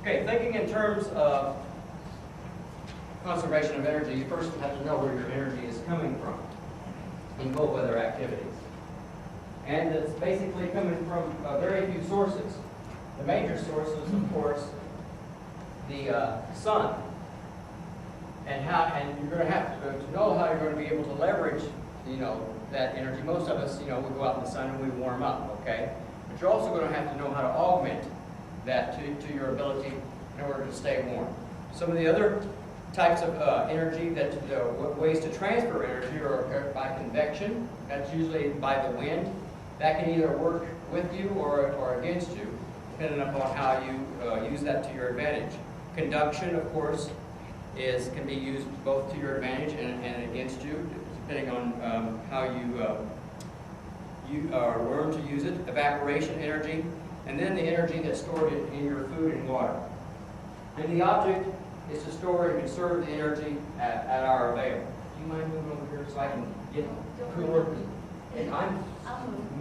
Okay, thinking in terms of conservation of energy, you first have to know where your energy is coming from in cold weather activities. And it's basically coming from very few sources. The major sources, of course, the sun. And you're going to have to know how you're going to be able to leverage, that energy. Most of us, we go out in the sun and we warm up, okay? But you're also going to have to know how to augment that to your ability in order to stay warm. Some of the other types of energy, ways to transfer energy are by convection. That's usually by the wind. That can either work with you or against you, depending upon how you use that to your advantage. Conduction, of course, can be used both to your advantage and against you, depending on how you learn to use it. Evaporation energy, and then the energy that's stored in your food and water. And the object is to store and conserve the energy at our avail. Do you mind moving over here so I can get cooler? And I'm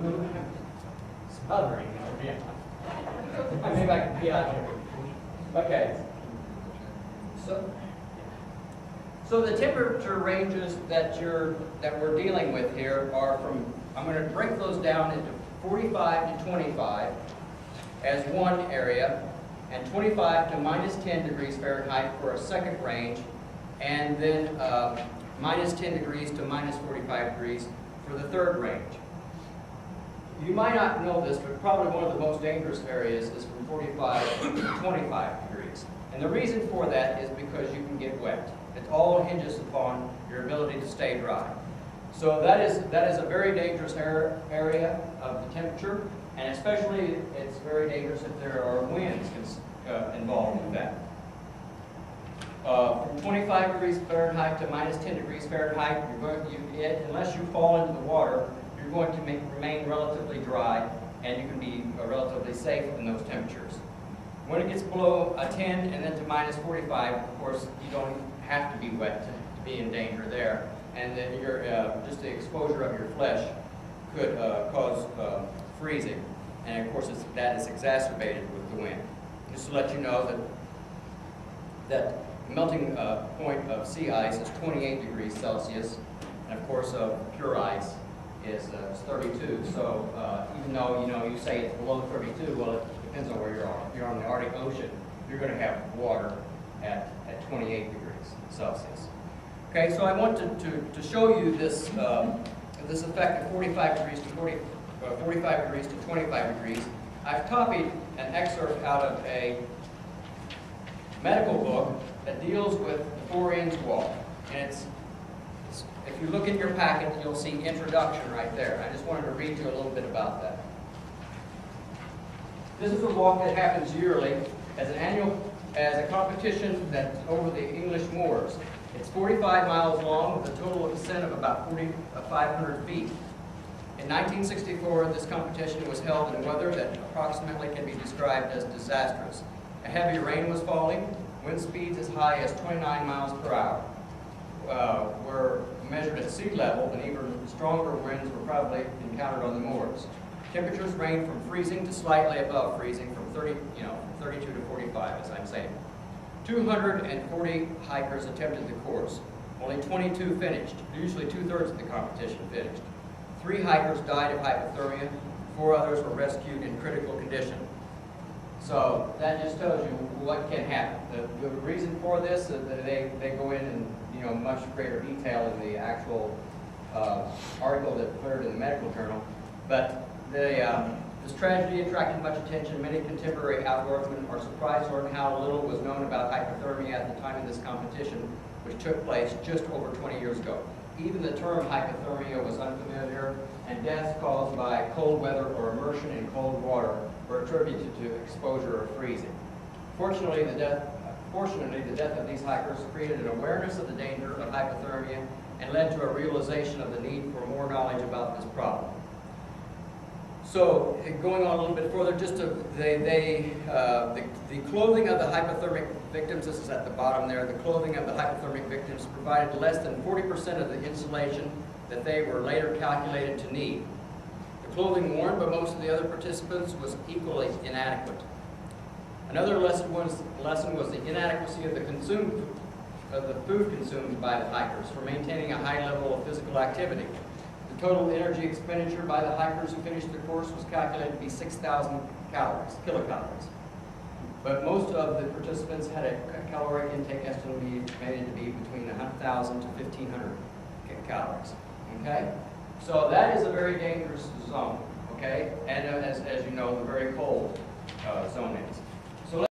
moving, smothering over here. Maybe I can be out here. Okay. So the temperature ranges that we're dealing with here are from, I'm going to break those down into 45 to 25 as one area, and 25 to minus 10 degrees Fahrenheit for a second range, and then minus 10 degrees to minus 45 degrees for the third range. You might not know this, but probably one of the most dangerous areas is from 45 to 25 degrees. And the reason for that is because you can get wet. It all hinges upon your ability to stay dry. So that is a very dangerous area of the temperature, and especially it's very dangerous if there are winds involved in that. From 25 degrees Fahrenheit to minus 10 degrees Fahrenheit, unless you fall into the water, you're going to remain relatively dry, and you can be relatively safe in those temperatures. When it gets below 10 and then to minus 45, of course, you don't have to be wet to be in danger there. And then just the exposure of your flesh could cause freezing. And of course, that is exacerbated with the wind. Just to let you know that the melting point of sea ice is 28 degrees Celsius. And of course, pure ice is 32. So even though you say it's below 32, well, it depends on where you are. If you're on the Arctic Ocean, you're going to have water at 28 degrees Celsius. Okay, so I want to show you this this effect of 45 degrees to 25 degrees. I've copied an excerpt out of a medical book that deals with the Four-Inch Walk. And if you look in your packet, you'll see introduction right there. I just wanted to read you a little bit about that. This is a walk that happens yearly as a competition that's over the English moors. It's 45 miles long with a total ascent of about 500 feet. In 1964, this competition was held in weather that approximately can be described as disastrous. A heavy rain was falling, wind speeds as high as 29 miles per hour were measured at sea level, and even stronger winds were probably encountered on the moors. Temperatures range from freezing to slightly above freezing, from 32 to 45, as I'm saying. 240 hikers attempted the course. Only 22 finished. Usually 2/3 of the competition finished. 3 hikers died of hypothermia. 4 others were rescued in critical condition. So that just tells you what can happen. The reason for this is that they go in much greater detail in the actual article that appeared in the medical journal. But this tragedy attracted much attention. Many contemporary outdoorsmen are surprised to learn how little was known about hypothermia at the time of this competition, which took place just over 20 years ago. Even the term hypothermia was unfamiliar, and deaths caused by cold weather or immersion in cold water were attributed to exposure or freezing. Fortunately, the death of these hikers created an awareness of the danger of hypothermia and led to a realization of the need for more knowledge about this problem. So, going on a little bit further, the clothing of the hypothermic victims, this is at the bottom there, the clothing of the hypothermic victims provided less than 40% of the insulation that they were later calculated to need. The clothing worn by most of the other participants was equally inadequate. Another lesson was the inadequacy of the food consumed by the hikers for maintaining a high level of physical activity. The total energy expenditure by the hikers who finished the course was calculated to be 6,000 kilocalories. But most of the participants had a caloric intake estimated to be between 1,000 to 1,500 calories. Okay? So that is a very dangerous zone. Okay? And as you know, the very cold zone is.